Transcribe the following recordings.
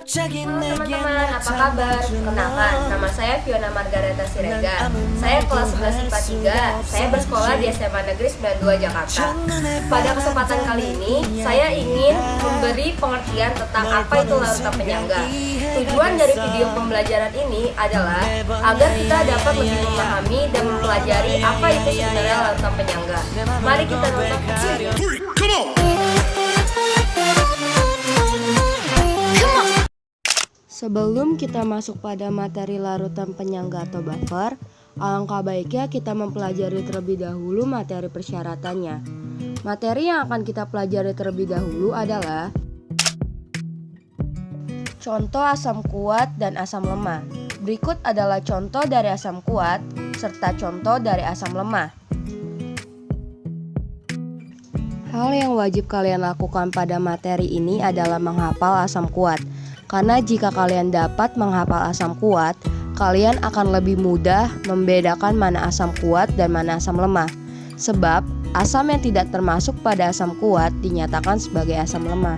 Teman-teman, apa kabar? Perkenalkan, nama saya Fiona Margareta Siregar. Saya kelas 11 IPA 3. Saya bersekolah di SMA Negeri 92 Jakarta. Pada kesempatan kali ini, saya ingin memberi pengertian tentang apa itu larutan penyangga. Tujuan dari video pembelajaran ini adalah agar kita dapat lebih memahami dan mempelajari apa itu sebenarnya larutan penyangga. Mari kita nonton video. Sebelum kita masuk pada materi larutan penyangga atau buffer, alangkah baiknya kita mempelajari terlebih dahulu materi persyaratannya. Materi yang akan kita pelajari terlebih dahulu adalah contoh asam kuat dan asam lemah. Berikut adalah contoh dari asam kuat serta contoh dari asam lemah. Hal yang wajib kalian lakukan pada materi ini adalah menghafal asam kuat. Karena jika kalian dapat menghafal asam kuat, kalian akan lebih mudah membedakan mana asam kuat dan mana asam lemah. Sebab asam yang tidak termasuk pada asam kuat dinyatakan sebagai asam lemah.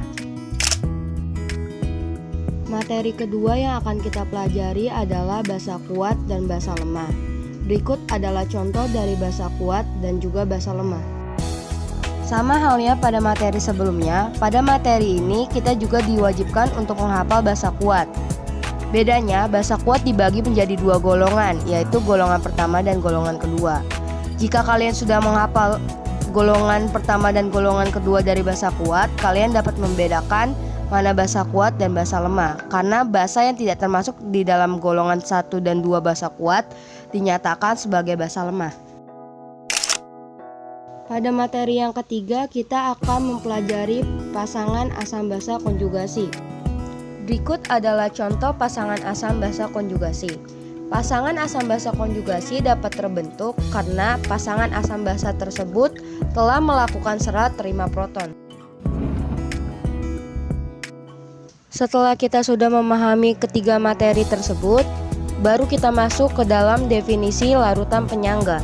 Materi kedua yang akan kita pelajari adalah basa kuat dan basa lemah. Berikut adalah contoh dari basa kuat dan juga basa lemah. Sama halnya pada materi sebelumnya, pada materi ini kita juga diwajibkan untuk menghafal basa kuat. Bedanya, basa kuat dibagi menjadi dua golongan, yaitu golongan pertama dan golongan kedua. Jika kalian sudah menghafal golongan pertama dan golongan kedua dari basa kuat, kalian dapat membedakan mana basa kuat dan basa lemah. Karena basa yang tidak termasuk di dalam golongan 1 dan 2 basa kuat dinyatakan sebagai basa lemah. Pada materi yang ketiga, kita akan mempelajari pasangan asam basa konjugasi. Berikut adalah contoh pasangan asam basa konjugasi. Pasangan asam basa konjugasi dapat terbentuk karena pasangan asam basa tersebut telah melakukan serat terima proton. Setelah kita sudah memahami ketiga materi tersebut, baru kita masuk ke dalam definisi larutan penyangga.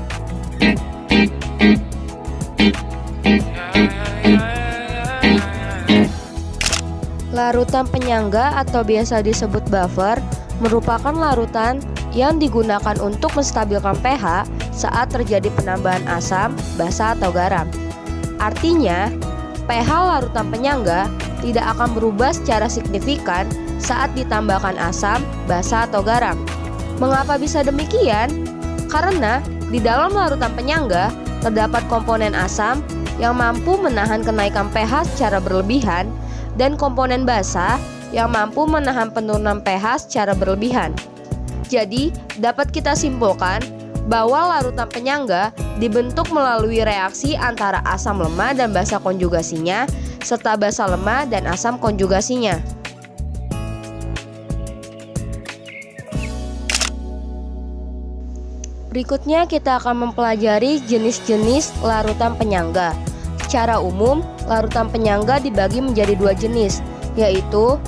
Larutan penyangga atau biasa disebut buffer merupakan larutan yang digunakan untuk menstabilkan pH saat terjadi penambahan asam, basa atau garam. Artinya, pH larutan penyangga tidak akan berubah secara signifikan saat ditambahkan asam, basa atau garam. Mengapa bisa demikian? Karena di dalam larutan penyangga terdapat komponen asam yang mampu menahan kenaikan pH secara berlebihan dan komponen basa yang mampu menahan penurunan pH secara berlebihan. Jadi, dapat kita simpulkan bahwa larutan penyangga dibentuk melalui reaksi antara asam lemah dan basa konjugasinya serta basa lemah dan asam konjugasinya. Berikutnya kita akan mempelajari jenis-jenis larutan penyangga. Secara umum, larutan penyangga dibagi menjadi dua jenis, yaitu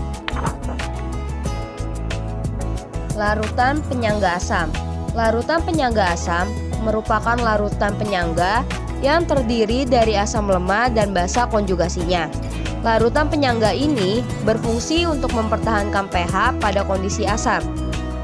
larutan penyangga asam. Larutan penyangga asam merupakan larutan penyangga yang terdiri dari asam lemah dan basa konjugasinya. Larutan penyangga ini berfungsi untuk mempertahankan pH pada kondisi asam.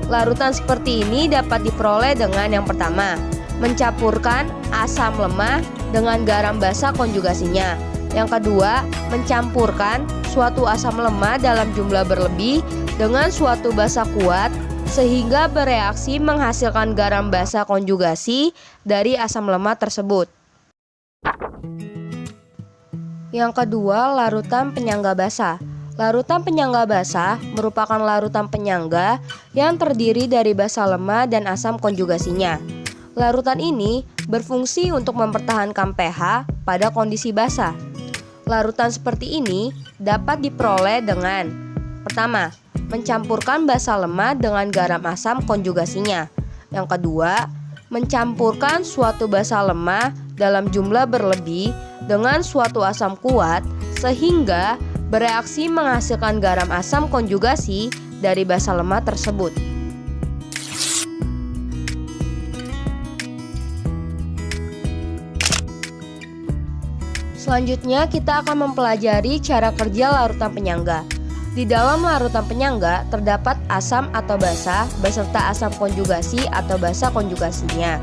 Larutan seperti ini dapat diperoleh dengan yang pertama, mencampurkan asam lemah dengan garam basa konjugasinya. Yang kedua, mencampurkan suatu asam lemah dalam jumlah berlebih dengan suatu basa kuat sehingga bereaksi menghasilkan garam basa konjugasi dari asam lemah tersebut. Yang kedua, larutan penyangga basa. Larutan penyangga basa merupakan larutan penyangga yang terdiri dari basa lemah dan asam konjugasinya. Larutan ini berfungsi untuk mempertahankan pH pada kondisi basa. Larutan seperti ini dapat diperoleh dengan pertama, mencampurkan basa lemah dengan garam asam konjugasinya. Yang kedua, mencampurkan suatu basa lemah dalam jumlah berlebih dengan suatu asam kuat sehingga bereaksi menghasilkan garam asam konjugasi dari basa lemah tersebut. Selanjutnya kita akan mempelajari cara kerja larutan penyangga. Di dalam larutan penyangga terdapat asam atau basa beserta asam konjugasi atau basa konjugasinya.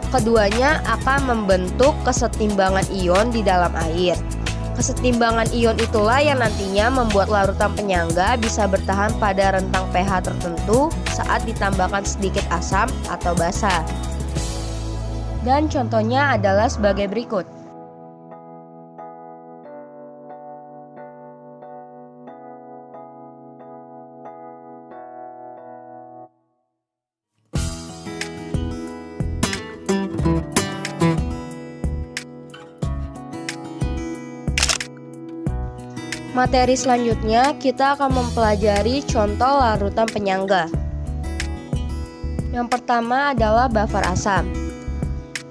Keduanya akan membentuk kesetimbangan ion di dalam air. Kesetimbangan ion itulah yang nantinya membuat larutan penyangga bisa bertahan pada rentang pH tertentu saat ditambahkan sedikit asam atau basa. Dan contohnya adalah sebagai berikut. Materi selanjutnya kita akan mempelajari contoh larutan penyangga. Yang pertama adalah buffer asam.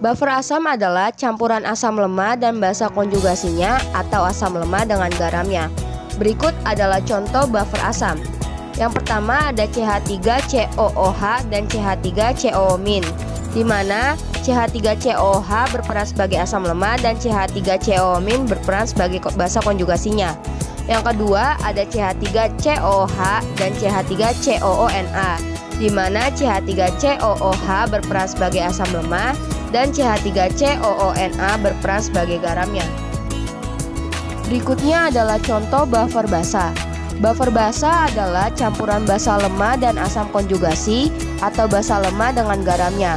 Buffer asam adalah campuran asam lemah dan basa konjugasinya atau asam lemah dengan garamnya. Berikut adalah contoh buffer asam. Yang pertama ada CH3COOH dan CH3COO-, di mana CH3COOH berperan sebagai asam lemah dan CH3COO- berperan sebagai basa konjugasinya. Yang kedua ada CH3COOH dan CH3COONA, di mana CH3COOH berperan sebagai asam lemah dan CH3COONA berperan sebagai garamnya. Berikutnya adalah contoh buffer basa. Buffer basa adalah campuran basa lemah dan asam konjugasi atau basa lemah dengan garamnya.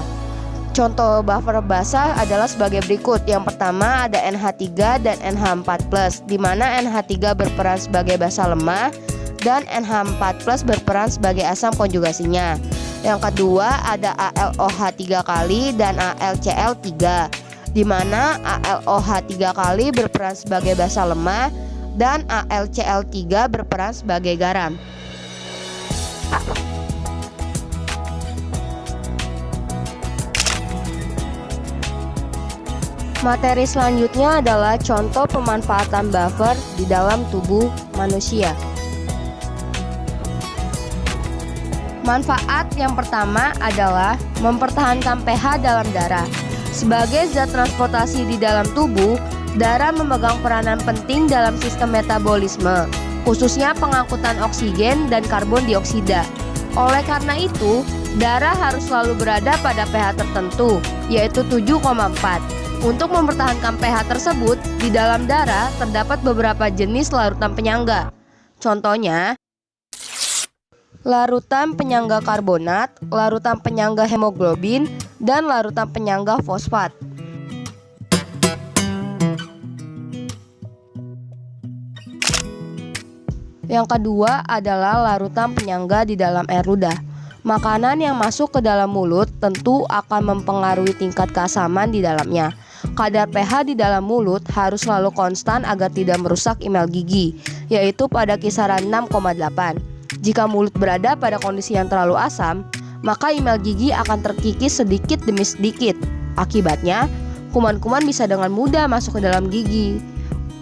Contoh buffer basa adalah sebagai berikut. Yang pertama ada NH3 dan NH4+, di mana NH3 berperan sebagai basa lemah dan NH4+ berperan sebagai asam konjugasinya. Yang kedua ada ALOH 3 kali dan ALCl3, di mana ALOH 3 kali berperan sebagai basa lemah dan ALCl3 berperan sebagai garam. Materi selanjutnya adalah contoh pemanfaatan buffer di dalam tubuh manusia. Manfaat yang pertama adalah mempertahankan pH dalam darah. Sebagai zat transportasi di dalam tubuh, darah memegang peranan penting dalam sistem metabolisme, khususnya pengangkutan oksigen dan karbon dioksida. Oleh karena itu, darah harus selalu berada pada pH tertentu, yaitu 7,4. Untuk mempertahankan pH tersebut, di dalam darah terdapat beberapa jenis larutan penyangga. Contohnya, larutan penyangga karbonat, larutan penyangga hemoglobin, dan larutan penyangga fosfat. Yang kedua adalah larutan penyangga di dalam air ludah. Makanan yang masuk ke dalam mulut tentu akan mempengaruhi tingkat keasaman di dalamnya. Kadar pH di dalam mulut harus selalu konstan agar tidak merusak email gigi, yaitu pada kisaran 6,8. Jika mulut berada pada kondisi yang terlalu asam, maka email gigi akan terkikis sedikit demi sedikit. Akibatnya, kuman-kuman bisa dengan mudah masuk ke dalam gigi.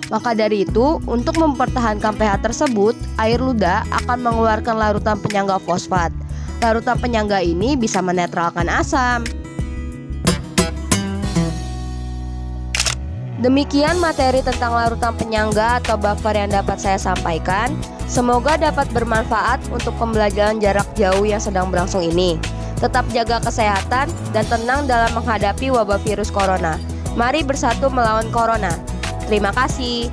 Maka dari itu, untuk mempertahankan pH tersebut, air ludah akan mengeluarkan larutan penyangga fosfat. Larutan penyangga ini bisa menetralkan asam. Demikian materi tentang larutan penyangga atau buffer yang dapat saya sampaikan. Semoga dapat bermanfaat untuk pembelajaran jarak jauh yang sedang berlangsung ini. Tetap jaga kesehatan dan tenang dalam menghadapi wabah virus corona. Mari bersatu melawan corona. Terima kasih.